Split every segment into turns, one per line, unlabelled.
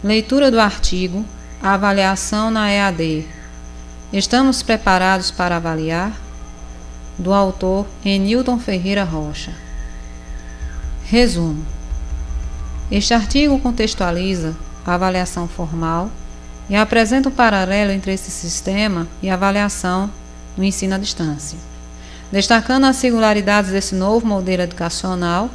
Leitura do artigo Avaliação na EAD. Estamos preparados para avaliar? Do autor Enilton Ferreira Rocha. Resumo. Este artigo contextualiza a avaliação formal e apresenta um paralelo entre esse sistema e a avaliação no ensino à distância, destacando as singularidades desse novo modelo educacional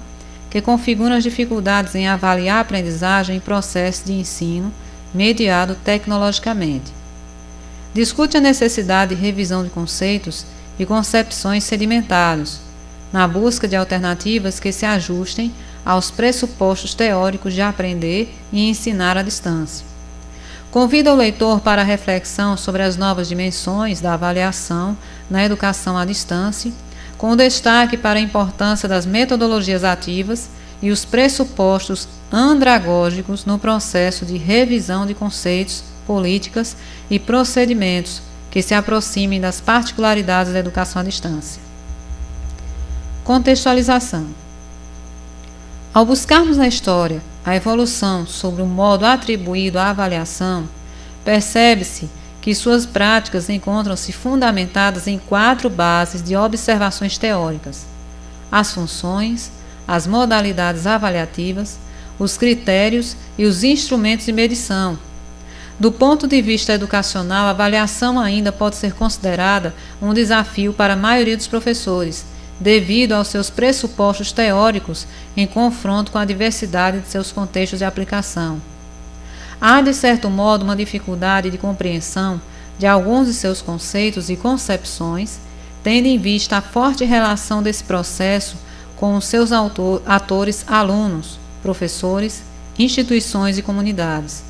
que configura as dificuldades em avaliar a aprendizagem em processo de ensino mediado tecnologicamente. Discute a necessidade de revisão de conceitos e concepções sedimentados, na busca de alternativas que se ajustem aos pressupostos teóricos de aprender e ensinar à distância. Convida o leitor para a reflexão sobre as novas dimensões da avaliação na educação à distância, com destaque para a importância das metodologias ativas e os pressupostos andragógicos no processo de revisão de conceitos, políticas e procedimentos que se aproximem das particularidades da educação à distância. Contextualização. Ao buscarmos na história a evolução sobre o modo atribuído à avaliação, percebe-se que suas práticas encontram-se fundamentadas em 4 bases de observações teóricas: as funções, as modalidades avaliativas, os critérios e os instrumentos de medição. Do ponto de vista educacional, a avaliação ainda pode ser considerada um desafio para a maioria dos professores, devido aos seus pressupostos teóricos em confronto com a diversidade de seus contextos de aplicação. Há, de certo modo, uma dificuldade de compreensão de alguns de seus conceitos e concepções, tendo em vista a forte relação desse processo com os seus atores alunos, professores, instituições e comunidades.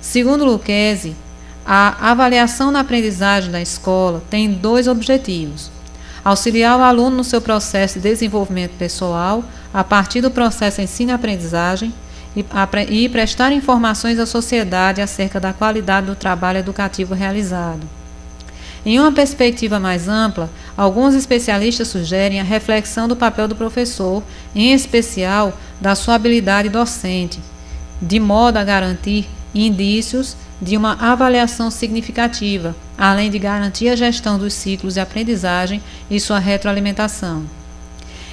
Segundo Lucchesi, a avaliação na aprendizagem da escola tem 2 objetivos: auxiliar o aluno no seu processo de desenvolvimento pessoal a partir do processo ensino-aprendizagem e prestar informações à sociedade acerca da qualidade do trabalho educativo realizado. Em uma perspectiva mais ampla, alguns especialistas sugerem a reflexão do papel do professor, em especial da sua habilidade docente, de modo a garantir indícios de uma avaliação significativa, além de garantir a gestão dos ciclos de aprendizagem e sua retroalimentação.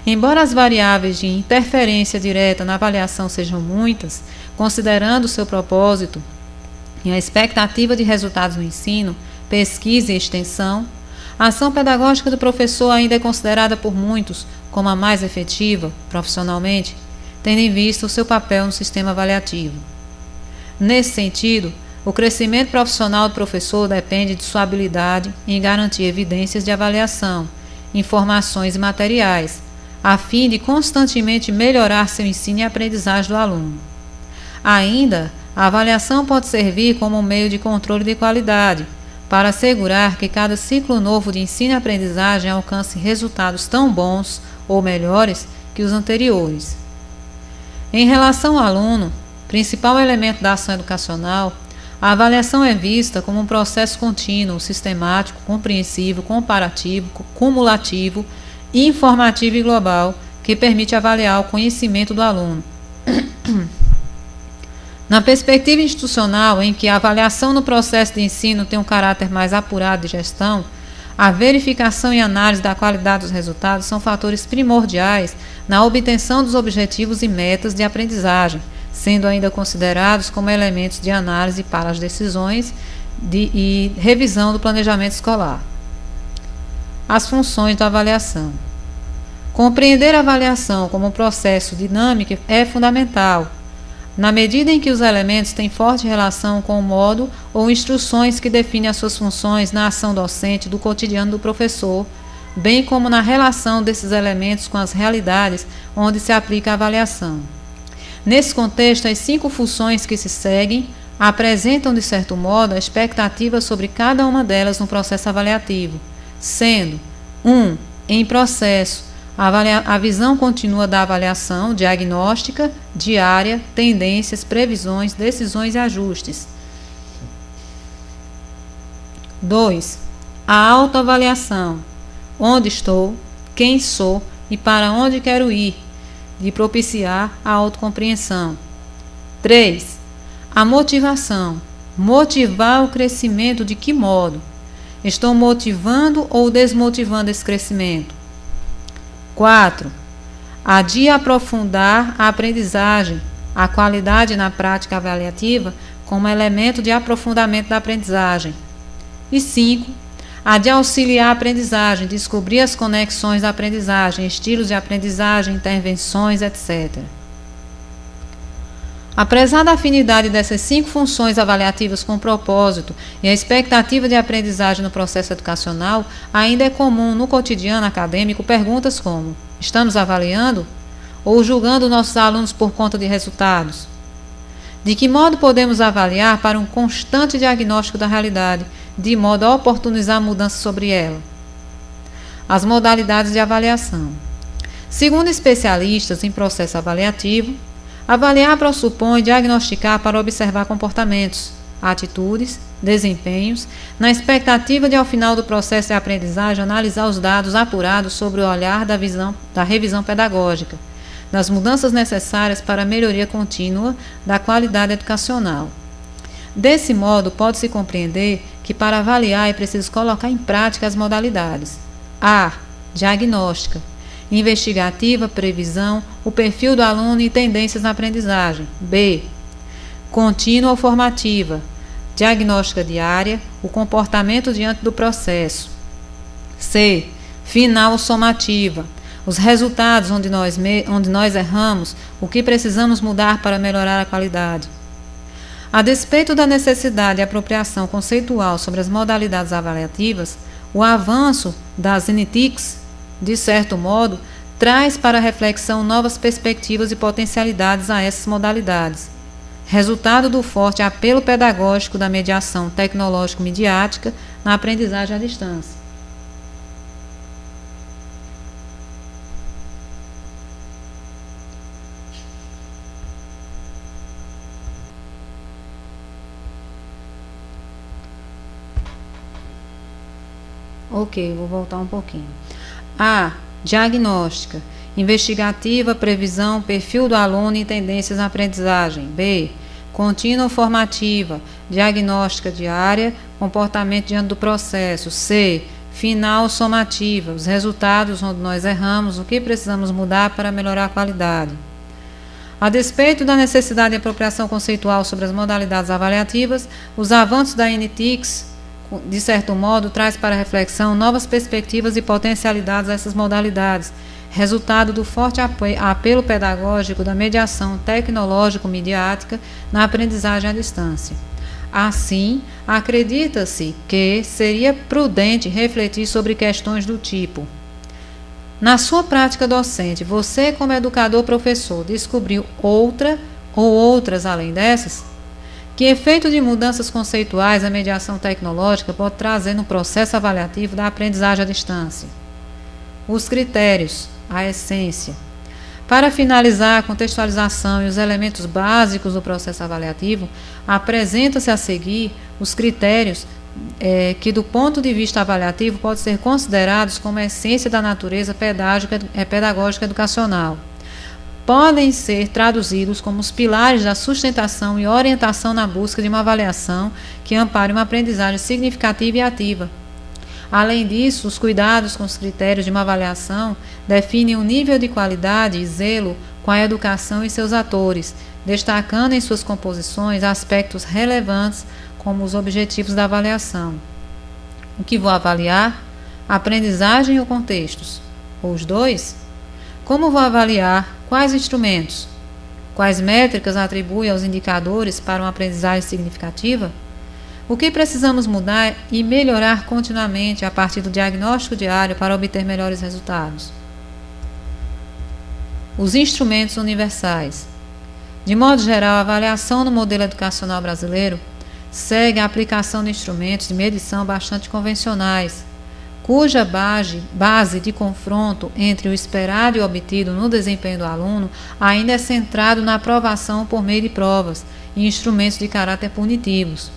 Embora as variáveis de interferência direta na avaliação sejam muitas, considerando o seu propósito e a expectativa de resultados no ensino, pesquisa e extensão, a ação pedagógica do professor ainda é considerada por muitos como a mais efetiva, profissionalmente, tendo em vista o seu papel no sistema avaliativo. Nesse sentido, o crescimento profissional do professor depende de sua habilidade em garantir evidências de avaliação, informações e materiais, a fim de constantemente melhorar seu ensino e aprendizagem do aluno. Ainda, a avaliação pode servir como um meio de controle de qualidade, para assegurar que cada ciclo novo de ensino e aprendizagem alcance resultados tão bons ou melhores que os anteriores. Em relação ao aluno, principal elemento da ação educacional, a avaliação é vista como um processo contínuo, sistemático, compreensivo, comparativo, cumulativo, informativo e global, que permite avaliar o conhecimento do aluno. Na perspectiva institucional, em que a avaliação no processo de ensino tem um caráter mais apurado de gestão, a verificação e análise da qualidade dos resultados são fatores primordiais na obtenção dos objetivos e metas de aprendizagem, sendo ainda considerados como elementos de análise para as decisões e revisão do planejamento escolar. As funções da avaliação. Compreender a avaliação como um processo dinâmico é fundamental, na medida em que os elementos têm forte relação com o modo ou instruções que definem as suas funções na ação docente do cotidiano do professor, bem como na relação desses elementos com as realidades onde se aplica a avaliação. Nesse contexto, as 5 funções que se seguem apresentam, de certo modo, a expectativa sobre cada uma delas no processo avaliativo, sendo 1. Em processo, a visão contínua da avaliação, diagnóstica, diária, tendências, previsões, decisões e ajustes. 2. A autoavaliação, onde estou, quem sou e para onde quero ir, de propiciar a autocompreensão. 3. A motivação. Motivar o crescimento de que modo? Estou motivando ou desmotivando esse crescimento? 4. A de aprofundar a aprendizagem, a qualidade na prática avaliativa como elemento de aprofundamento da aprendizagem. E 5. A de auxiliar a aprendizagem, descobrir as conexões da aprendizagem, estilos de aprendizagem, intervenções, etc. Apesar da afinidade dessas 5 funções avaliativas com o propósito e a expectativa de aprendizagem no processo educacional, ainda é comum no cotidiano acadêmico perguntas como: estamos avaliando? Ou julgando nossos alunos por conta de resultados? De que modo podemos avaliar para um constante diagnóstico da realidade, de modo a oportunizar mudanças sobre ela? As modalidades de avaliação. Segundo especialistas em processo avaliativo, avaliar pressupõe diagnosticar para observar comportamentos, atitudes, desempenhos, na expectativa de, ao final do processo de aprendizagem, analisar os dados apurados sobre o olhar da revisão pedagógica, das mudanças necessárias para a melhoria contínua da qualidade educacional. Desse modo, pode-se compreender que para avaliar é preciso colocar em prática as modalidades: A. Diagnóstica. Investigativa, previsão, o perfil do aluno e tendências na aprendizagem. B. Contínua ou formativa. Diagnóstica diária, o comportamento diante do processo. C. Final ou somativa. Os resultados onde nós erramos, o que precisamos mudar para melhorar a qualidade. A despeito da necessidade de apropriação conceitual sobre as modalidades avaliativas, o avanço das NTICs, de certo modo, traz para a reflexão novas perspectivas e potencialidades a essas modalidades, resultado do forte apelo pedagógico da mediação tecnológico-midiática na aprendizagem à distância. Ok, vou voltar um pouquinho. A. Diagnóstica. Investigativa, previsão, perfil do aluno e tendências na aprendizagem. B. Contínua formativa. Diagnóstica diária, comportamento diante do processo. C. Final somativa. Os resultados onde nós erramos, o que precisamos mudar para melhorar a qualidade. A despeito da necessidade de apropriação conceitual sobre as modalidades avaliativas, os avanços da NTICs, de certo modo, traz para a reflexão novas perspectivas e potencialidades a essas modalidades, resultado do forte apelo pedagógico da mediação tecnológico-midiática na aprendizagem à distância. Assim, acredita-se que seria prudente refletir sobre questões do tipo: na sua prática docente, você, como educador-professor, descobriu outra ou outras além dessas? Que efeito de mudanças conceituais a mediação tecnológica pode trazer no processo avaliativo da aprendizagem à distância? Os critérios, a essência. Para finalizar a contextualização e os elementos básicos do processo avaliativo, apresenta-se a seguir os critérios que, do ponto de vista avaliativo, podem ser considerados como a essência da natureza pedagógica educacional. Podem ser traduzidos como os pilares da sustentação e orientação na busca de uma avaliação que ampare uma aprendizagem significativa e ativa. Além disso, os cuidados com os critérios de uma avaliação definem o nível de qualidade e zelo com a educação e seus atores, destacando em suas composições aspectos relevantes como os objetivos da avaliação. O que vou avaliar? A aprendizagem ou contextos? Ou os dois? Como vou avaliar? Quais instrumentos? Quais métricas atribuem aos indicadores para uma aprendizagem significativa? O que precisamos mudar e melhorar continuamente a partir do diagnóstico diário para obter melhores resultados? Os instrumentos universais. De modo geral, a avaliação no modelo educacional brasileiro segue a aplicação de instrumentos de medição bastante convencionais, cuja base de confronto entre o esperado e o obtido no desempenho do aluno ainda é centrado na aprovação por meio de provas e instrumentos de caráter punitivos.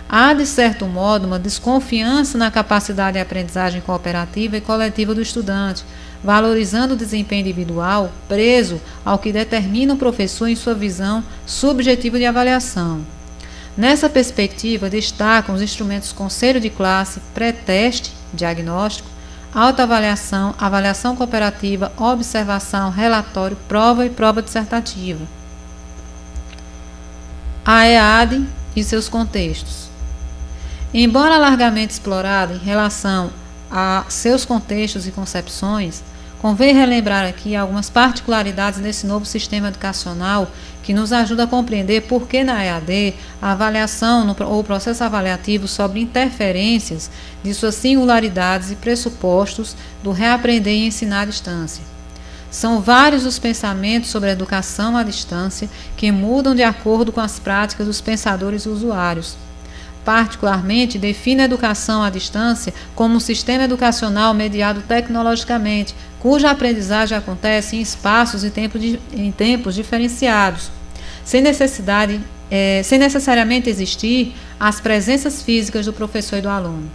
Há, de certo modo, uma desconfiança na capacidade de aprendizagem cooperativa e coletiva do estudante, valorizando o desempenho individual preso ao que determina o professor em sua visão subjetiva de avaliação. Nessa perspectiva, destacam os instrumentos conselho de classe, pré-teste, diagnóstico, autoavaliação, avaliação cooperativa, observação, relatório, prova e prova dissertativa. A EAD e seus contextos. Embora largamente explorada em relação a seus contextos e concepções, convém relembrar aqui algumas particularidades desse novo sistema educacional que nos ajuda a compreender por que na EAD a avaliação ou processo avaliativo sobre interferências de suas singularidades e pressupostos do reaprender e ensinar à distância. São vários os pensamentos sobre a educação à distância que mudam de acordo com as práticas dos pensadores e usuários. Particularmente, define a educação à distância como um sistema educacional mediado tecnologicamente, cuja aprendizagem acontece em espaços e tempos diferenciados, sem necessariamente existir as presenças físicas do professor e do aluno.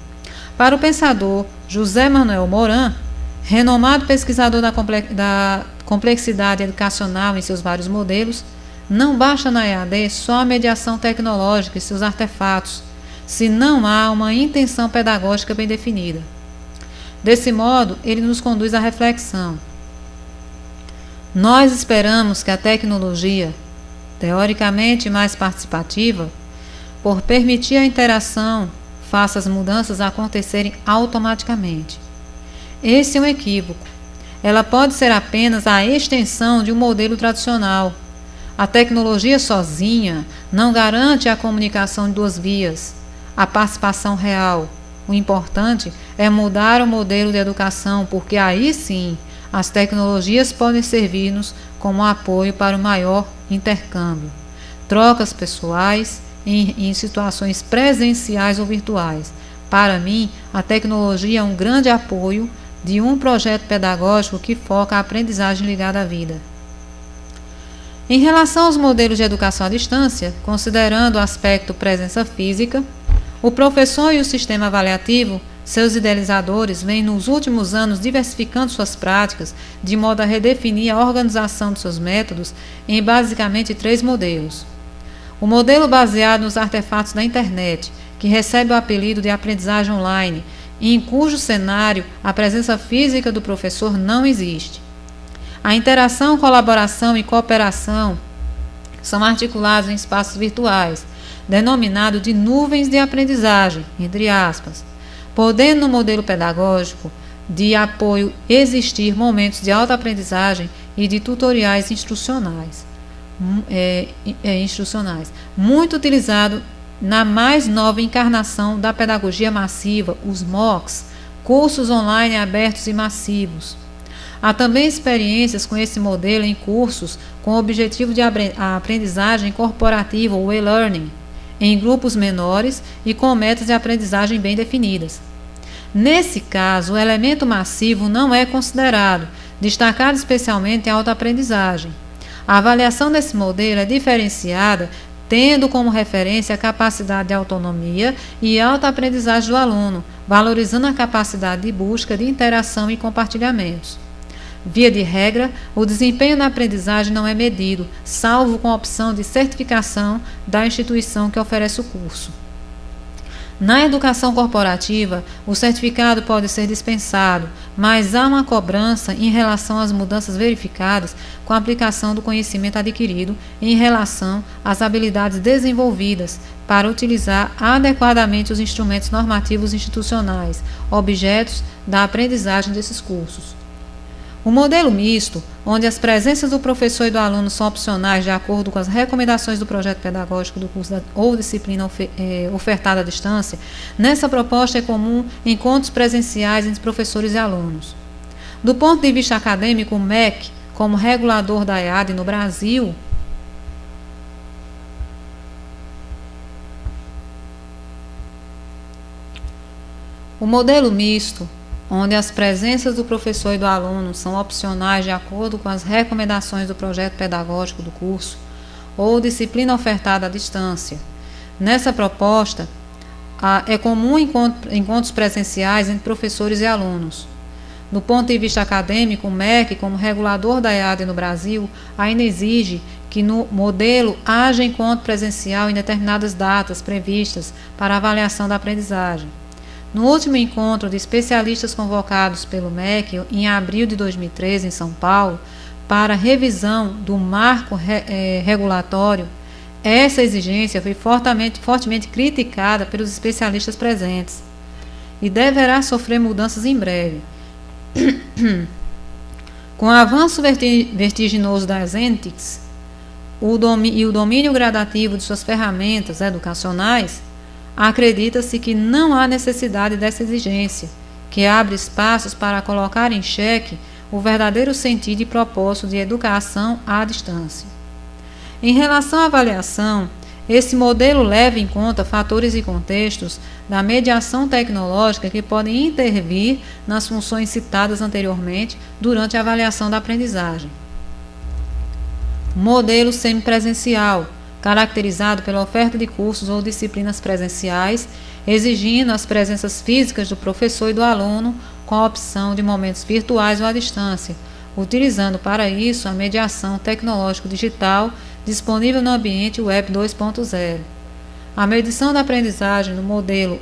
Para o pensador José Manuel Moran, renomado pesquisador da complexidade educacional em seus vários modelos, não basta na EAD só a mediação tecnológica e seus artefatos, se não há uma intenção pedagógica bem definida. Desse modo, ele nos conduz à reflexão. Nós esperamos que a tecnologia, teoricamente mais participativa, por permitir a interação, faça as mudanças acontecerem automaticamente. Esse é um equívoco. Ela pode ser apenas a extensão de um modelo tradicional. A tecnologia sozinha não garante a comunicação de duas vias, a participação real. O importante é mudar o modelo de educação, porque aí sim as tecnologias podem servir-nos como apoio para o maior intercâmbio. Trocas pessoais em situações presenciais ou virtuais. Para mim, a tecnologia é um grande apoio de um projeto pedagógico que foca a aprendizagem ligada à vida. Em relação aos modelos de educação à distância, considerando o aspecto presença física, o professor e o sistema avaliativo, seus idealizadores, vêm nos últimos anos diversificando suas práticas de modo a redefinir a organização de seus métodos em basicamente 3 modelos. O modelo baseado nos artefatos da internet, que recebe o apelido de aprendizagem online, e em cujo cenário a presença física do professor não existe. A interação, colaboração e cooperação são articulados em espaços virtuais, denominado de nuvens de aprendizagem, entre aspas, podendo no modelo pedagógico de apoio existir momentos de autoaprendizagem e de tutoriais instrucionais, muito utilizado na mais nova encarnação da pedagogia massiva, os MOOCs, cursos online abertos e massivos. Há também experiências com esse modelo em cursos com o objetivo de aprendizagem corporativa ou e-learning, em grupos menores e com metas de aprendizagem bem definidas. Nesse caso, o elemento massivo não é considerado, destacado especialmente em autoaprendizagem. A avaliação desse modelo é diferenciada, tendo como referência a capacidade de autonomia e autoaprendizagem do aluno, valorizando a capacidade de busca, de interação e compartilhamentos. Via de regra, o desempenho na aprendizagem não é medido, salvo com a opção de certificação da instituição que oferece o curso. Na educação corporativa, o certificado pode ser dispensado, mas há uma cobrança em relação às mudanças verificadas com a aplicação do conhecimento adquirido em relação às habilidades desenvolvidas para utilizar adequadamente os instrumentos normativos institucionais, objetos da aprendizagem desses cursos. O modelo misto, onde as presenças do professor e do aluno são opcionais de acordo com as recomendações do projeto pedagógico do curso ou disciplina ofertada à distância, nessa proposta é comum encontros presenciais entre professores e alunos. Do ponto de vista acadêmico, o MEC, como regulador da EAD no Brasil, o modelo misto, onde as presenças do professor e do aluno são opcionais de acordo com as recomendações do projeto pedagógico do curso ou disciplina ofertada à distância. Nessa proposta, é comum encontros presenciais entre professores e alunos. Do ponto de vista acadêmico, o MEC, como regulador da EAD no Brasil, ainda exige que no modelo haja encontro presencial em determinadas datas previstas para avaliação da aprendizagem. No último encontro de especialistas convocados pelo MEC, em abril de 2013, em São Paulo, para revisão do marco regulatório, essa exigência foi fortemente criticada pelos especialistas presentes e deverá sofrer mudanças em breve. Com o avanço vertiginoso das ENTICs e o domínio gradativo de suas ferramentas educacionais, acredita-se que não há necessidade dessa exigência, que abre espaços para colocar em xeque o verdadeiro sentido e propósito de educação à distância. Em relação à avaliação, esse modelo leva em conta fatores e contextos da mediação tecnológica que podem intervir nas funções citadas anteriormente durante a avaliação da aprendizagem. Modelo semipresencial, caracterizado pela oferta de cursos ou disciplinas presenciais, exigindo as presenças físicas do professor e do aluno com a opção de momentos virtuais ou à distância, utilizando para isso a mediação tecnológico-digital disponível no ambiente Web 2.0. A medição da aprendizagem no modelo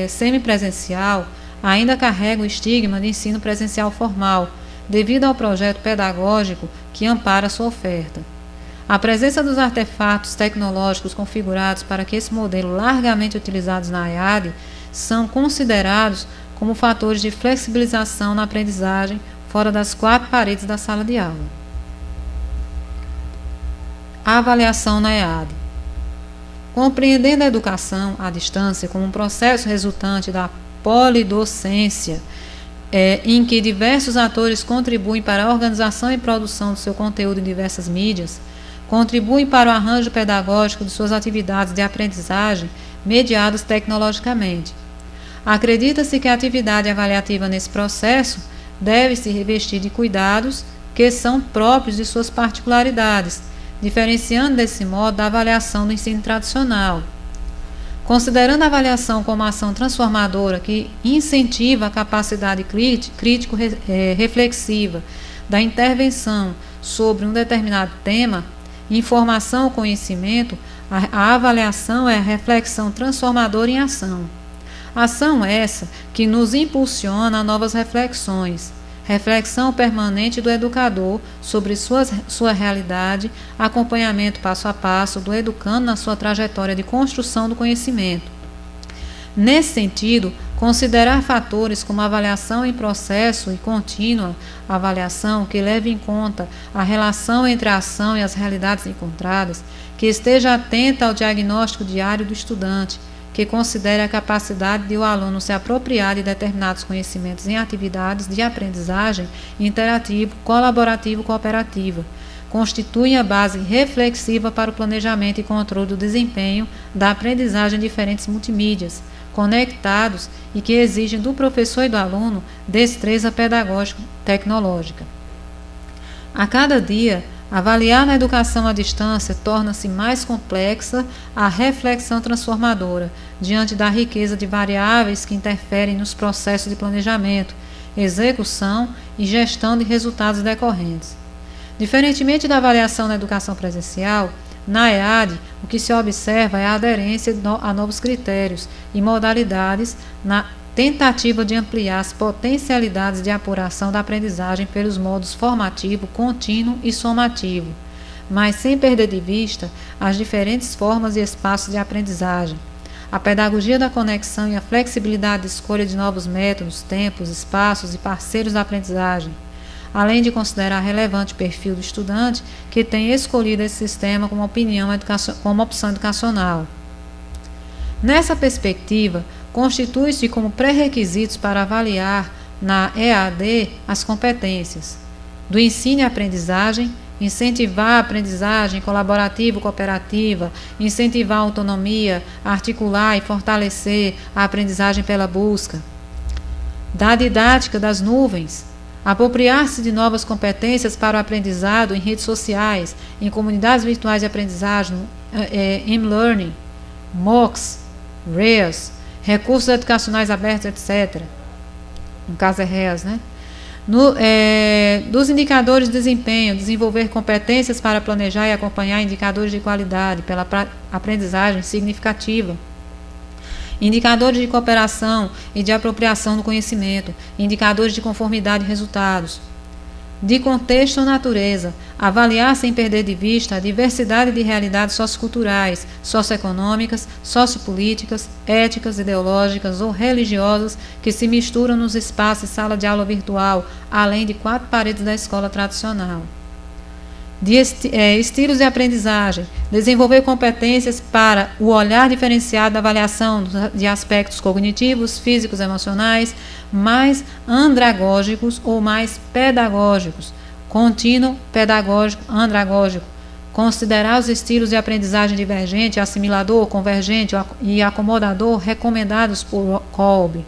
semipresencial ainda carrega o estigma de ensino presencial formal, devido ao projeto pedagógico que ampara sua oferta. A presença dos artefatos tecnológicos configurados para que esse modelo largamente utilizados na EAD são considerados como fatores de flexibilização na aprendizagem fora das quatro paredes da sala de aula. A avaliação na EAD. Compreendendo a educação à distância como um processo resultante da polidocência, em que diversos atores contribuem para a organização e produção do seu conteúdo em diversas mídias, contribuem para o arranjo pedagógico de suas atividades de aprendizagem mediadas tecnologicamente. Acredita-se que a atividade avaliativa nesse processo deve se revestir de cuidados que são próprios de suas particularidades, diferenciando desse modo da avaliação do ensino tradicional. Considerando a avaliação como ação transformadora que incentiva a capacidade crítico-reflexiva da intervenção sobre um determinado tema, informação ou conhecimento, a avaliação é a reflexão transformadora em ação. Ação essa que nos impulsiona a novas reflexões, reflexão permanente do educador sobre sua realidade, acompanhamento passo a passo do educando na sua trajetória de construção do conhecimento. Nesse sentido, considerar fatores como avaliação em processo e contínua avaliação que leve em conta a relação entre a ação e as realidades encontradas, que esteja atenta ao diagnóstico diário do estudante, que considere a capacidade de o aluno se apropriar de determinados conhecimentos em atividades de aprendizagem interativo, colaborativo, cooperativa, constituem a base reflexiva para o planejamento e controle do desempenho da aprendizagem em diferentes multimídias, conectados e que exigem do professor e do aluno destreza pedagógica tecnológica. A cada dia, avaliar na educação à distância torna-se mais complexa a reflexão transformadora, diante da riqueza de variáveis que interferem nos processos de planejamento, execução e gestão de resultados decorrentes. Diferentemente da avaliação na educação presencial, na EAD, o que se observa é a aderência a novos critérios e modalidades na tentativa de ampliar as potencialidades de apuração da aprendizagem pelos modos formativo, contínuo e somativo, mas sem perder de vista as diferentes formas e espaços de aprendizagem. A pedagogia da conexão e a flexibilidade de escolha de novos métodos, tempos, espaços e parceiros da aprendizagem, além de considerar relevante o perfil do estudante que tem escolhido esse sistema como opção educacional. Nessa perspectiva, constitui-se como pré-requisitos para avaliar na EAD as competências do ensino e aprendizagem, incentivar a aprendizagem colaborativa-cooperativa, incentivar a autonomia, articular e fortalecer a aprendizagem pela busca, da didática das nuvens, apropriar-se de novas competências para o aprendizado em redes sociais, em comunidades virtuais de aprendizagem, M-Learning, MOOCs, REAs, recursos educacionais abertos, etc. No caso é REAs, né? Dos indicadores de desempenho, desenvolver competências para planejar e acompanhar indicadores de qualidade pela aprendizagem significativa. Indicadores de cooperação e de apropriação do conhecimento, indicadores de conformidade e resultados. De contexto ou natureza, avaliar sem perder de vista a diversidade de realidades socioculturais, socioeconômicas, sociopolíticas, éticas, ideológicas ou religiosas que se misturam nos espaços de sala de aula virtual, além de 4 paredes da escola tradicional. De estilos de aprendizagem, desenvolver competências para o olhar diferenciado da avaliação de aspectos cognitivos, físicos, emocionais, mais andragógicos ou mais pedagógicos, contínuo, pedagógico, andragógico, considerar os estilos de aprendizagem divergente, assimilador, convergente e acomodador recomendados por Kolbe.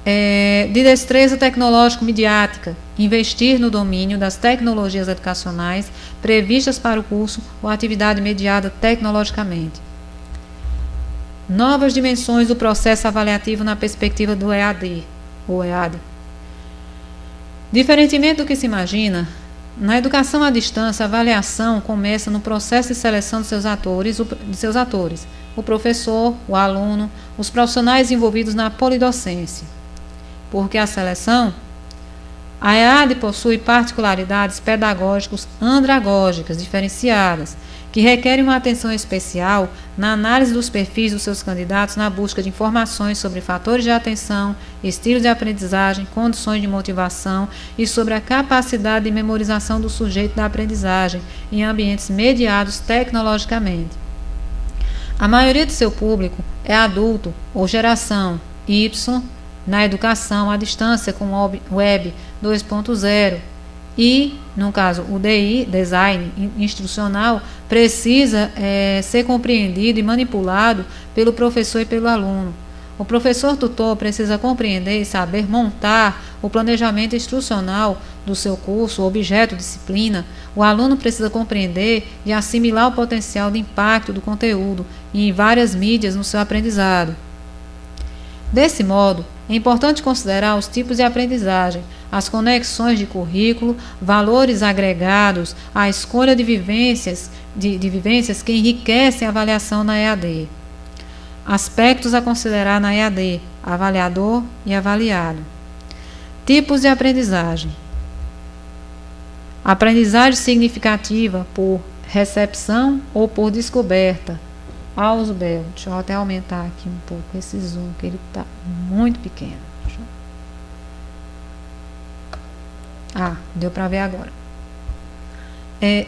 De destreza tecnológico-midiática, investir no domínio das tecnologias educacionais previstas para o curso ou atividade mediada tecnologicamente. Novas dimensões do processo avaliativo na perspectiva do EAD, ou EAD. Diferentemente do que se imagina, na educação à distância, a avaliação começa no processo de seleção de seus atores, o professor, o aluno, os profissionais envolvidos na polidocência. Porque a EAD possui particularidades pedagógicas andragógicas diferenciadas, que requerem uma atenção especial na análise dos perfis dos seus candidatos na busca de informações sobre fatores de atenção, estilos de aprendizagem, condições de motivação e sobre a capacidade de memorização do sujeito da aprendizagem em ambientes mediados tecnologicamente. A maioria de seu público é adulto ou geração Y na educação à distância com Web 2.0 e, no caso, o DI, Design Instrucional, precisa ser compreendido e manipulado pelo professor e pelo aluno. O professor tutor precisa compreender e saber montar o planejamento instrucional do seu curso, objeto, disciplina. O aluno precisa compreender e assimilar o potencial de impacto do conteúdo em várias mídias no seu aprendizado. Desse modo, é importante considerar os tipos de aprendizagem, as conexões de currículo, valores agregados, a escolha de vivências que enriquecem a avaliação na EAD. Aspectos a considerar na EAD, avaliador e avaliado. Tipos de aprendizagem. Aprendizagem significativa por recepção ou por descoberta. Ausubel, deixa eu até aumentar aqui um pouco esse zoom, que ele está muito pequeno. Deu para ver agora.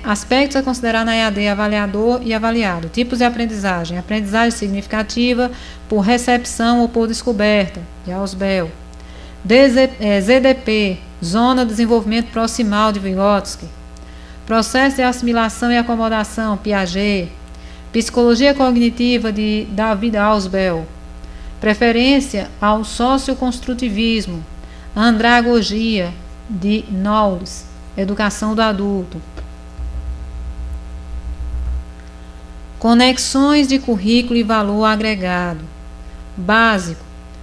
Aspectos a considerar na EAD, avaliador e avaliado. Tipos de aprendizagem. Aprendizagem significativa por recepção ou por descoberta, de Ausubel. ZDP, Zona de Desenvolvimento Proximal, de Vygotsky. Processo de assimilação e acomodação, Piaget. Psicologia cognitiva, de David Ausubel. Preferência ao socioconstrutivismo. Andragogia, de Knowles. Educação do adulto. Conexões de currículo e valor agregado. Básico.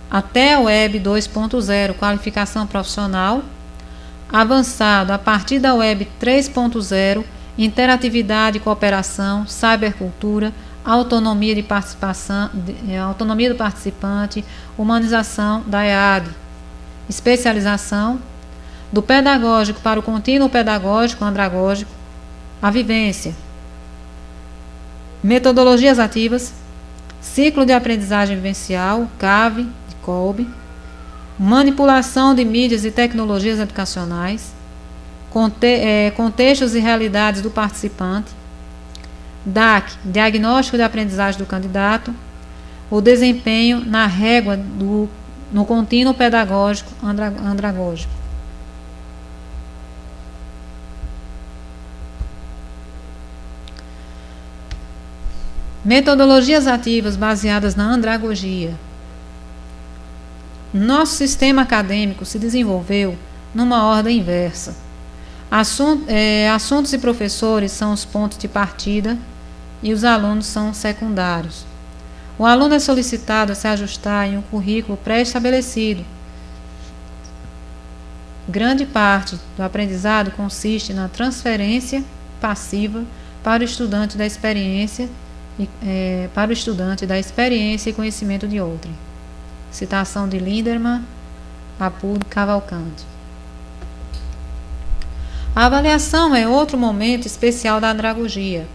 Até a Web 2.0, qualificação profissional. Avançado, a partir da Web 3.0, interatividade e cooperação, cybercultura, autonomia de participação, autonomia do participante, humanização da EAD, especialização, do pedagógico para o contínuo pedagógico, andragógico, a vivência, metodologias ativas, ciclo de aprendizagem vivencial, CAV, de Kolbe, manipulação de mídias e tecnologias educacionais, contextos e realidades do participante, DAC, diagnóstico de aprendizagem do candidato, o desempenho na régua no contínuo pedagógico andragógico. Metodologias ativas baseadas na andragogia. Nosso sistema acadêmico se desenvolveu numa ordem inversa. Assuntos e professores são os pontos de partida e os alunos são secundários. O aluno é solicitado a se ajustar em um currículo pré-estabelecido. grande parte do aprendizado consiste na transferência passiva para o estudante da experiência e conhecimento de outrem. Citação de Lindemann, Apud Cavalcante. A avaliação é outro momento especial da andragogia.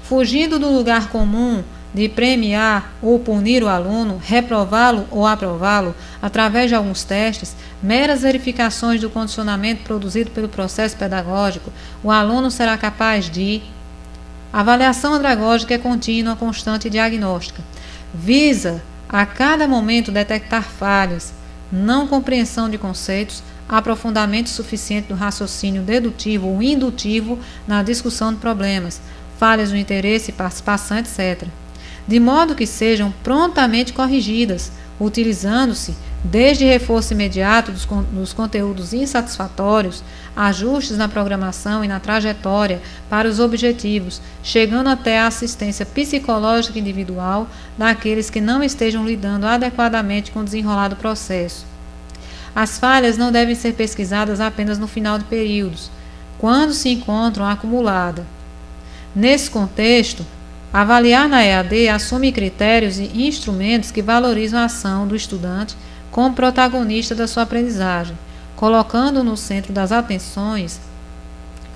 Fugindo do lugar comum de premiar ou punir o aluno, reprová-lo ou aprová-lo através de alguns testes, meras verificações do condicionamento produzido pelo processo pedagógico, o aluno será capaz de... A avaliação andragógica é contínua, constante e diagnóstica. Visa, a cada momento, detectar falhas, não compreensão de conceitos, aprofundamento suficiente do raciocínio dedutivo ou indutivo na discussão de problemas, falhas no interesse, participação, etc., de modo que sejam prontamente corrigidas, utilizando-se desde reforço imediato dos conteúdos insatisfatórios, ajustes na programação e na trajetória para os objetivos, chegando até a assistência psicológica individual daqueles que não estejam lidando adequadamente com o desenrolar do processo. As falhas não devem ser pesquisadas apenas no final de períodos, quando se encontram acumuladas. Nesse contexto, avaliar na EAD assume critérios e instrumentos que valorizam a ação do estudante como protagonista da sua aprendizagem, colocando-o no centro das atenções,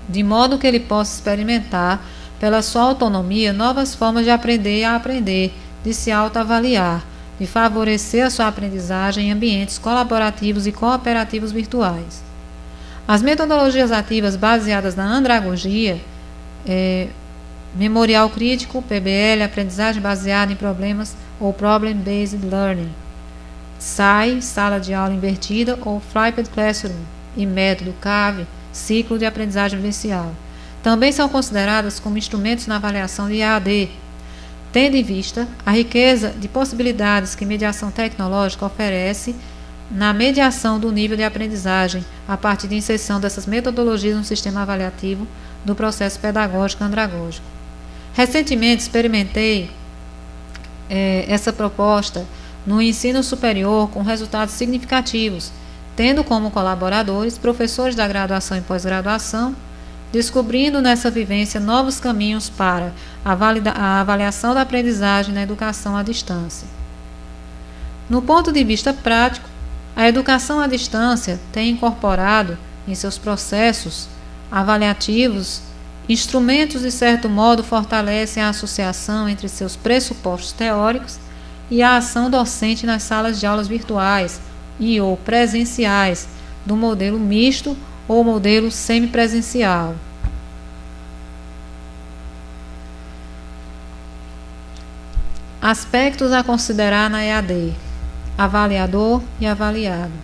de modo que ele possa experimentar, pela sua autonomia, novas formas de aprender e a aprender, de se autoavaliar, de favorecer a sua aprendizagem em ambientes colaborativos e cooperativos virtuais. As metodologias ativas baseadas na andragogia, Memorial Crítico, PBL, Aprendizagem Baseada em Problemas ou Problem-Based Learning, SAI, Sala de Aula Invertida ou Flipped Classroom, e método CAVE, Ciclo de Aprendizagem Vivencial. Também são consideradas como instrumentos na avaliação de EAD, tendo em vista a riqueza de possibilidades que mediação tecnológica oferece na mediação do nível de aprendizagem, a partir de inserção dessas metodologias no sistema avaliativo do processo pedagógico andragógico. Recentemente experimentei essa proposta no ensino superior com resultados significativos, tendo como colaboradores professores da graduação e pós-graduação, descobrindo nessa vivência novos caminhos para a avaliação da aprendizagem na educação à distância. No ponto de vista prático, a educação à distância tem incorporado em seus processos avaliativos instrumentos de certo modo fortalecem a associação entre seus pressupostos teóricos e a ação docente nas salas de aulas virtuais e ou presenciais do modelo misto ou modelo semipresencial. Aspectos a considerar na EAD: avaliador e avaliado.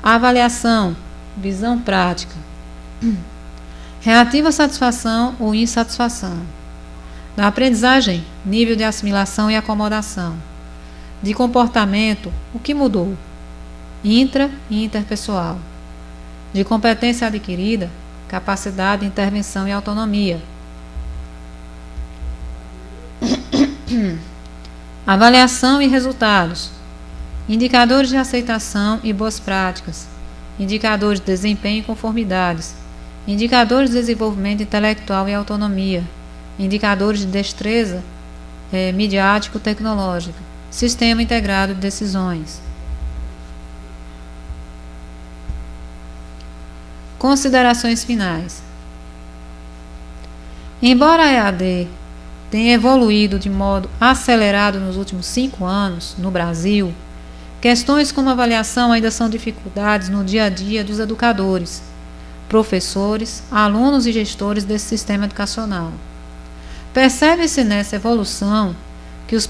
Avaliação, visão prática. Relativa à satisfação ou insatisfação. Da aprendizagem, nível de assimilação e acomodação. De comportamento, o que mudou? Intra e interpessoal. De competência adquirida, capacidade de intervenção e autonomia. Avaliação e resultados. Indicadores de aceitação e boas práticas. Indicadores de desempenho e conformidades. Indicadores de desenvolvimento intelectual e autonomia. Indicadores de destreza midiático-tecnológica. Sistema integrado de decisões. Considerações finais. Embora a EAD tenha evoluído de modo acelerado nos últimos 5 anos no Brasil, questões como avaliação ainda são dificuldades no dia a dia dos educadores, professores, alunos e gestores desse sistema educacional. Percebe-se nessa evolução que os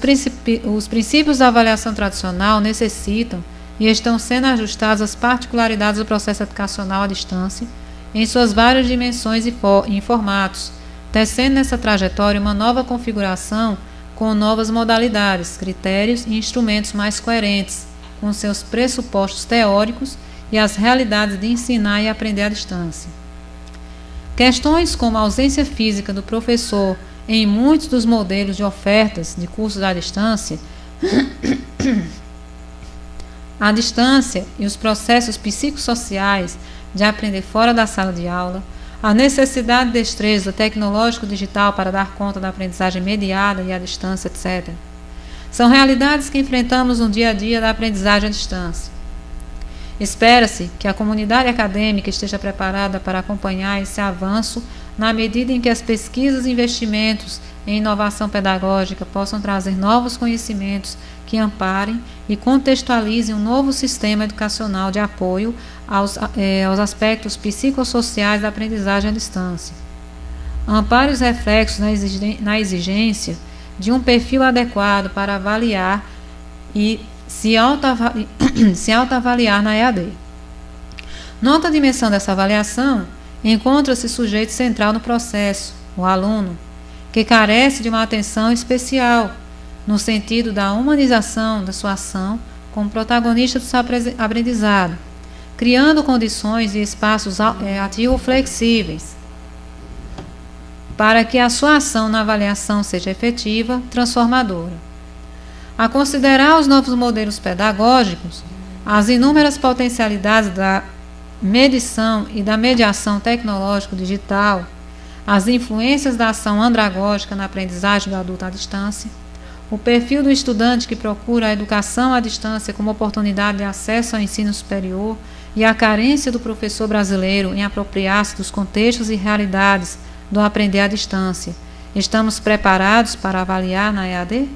princípios da avaliação tradicional necessitam e estão sendo ajustados às particularidades do processo educacional à distância em suas várias dimensões e formatos, tecendo nessa trajetória uma nova configuração com novas modalidades, critérios e instrumentos mais coerentes com seus pressupostos teóricos e as realidades de ensinar e aprender à distância. Questões como a ausência física do professor em muitos dos modelos de ofertas de cursos à distância, A distância e os processos psicossociais de aprender fora da sala de aula, a necessidade de destreza tecnológico-digital para dar conta da aprendizagem mediada e à distância, etc. São realidades que enfrentamos no dia a dia da aprendizagem à distância. Espera-se que a comunidade acadêmica esteja preparada para acompanhar esse avanço na medida em que as pesquisas e investimentos em inovação pedagógica possam trazer novos conhecimentos que amparem e contextualizem um novo sistema educacional de apoio aos aspectos psicossociais da aprendizagem à distância. Ampare os reflexos na exigência de um perfil adequado para avaliar e se autoavaliar na EAD. Nota a dimensão dessa avaliação, encontra-se sujeito central no processo, o aluno, que carece de uma atenção especial, no sentido da humanização da sua ação como protagonista do seu aprendizado, criando condições e espaços ativo-flexíveis, para que a sua ação na avaliação seja efetiva, transformadora. A considerar os novos modelos pedagógicos, as inúmeras potencialidades da medição e da mediação tecnológico-digital, as influências da ação andragógica na aprendizagem do adulto à distância, o perfil do estudante que procura a educação à distância como oportunidade de acesso ao ensino superior e a carência do professor brasileiro em apropriar-se dos contextos e realidades do aprender à distância. Estamos preparados para avaliar na EAD?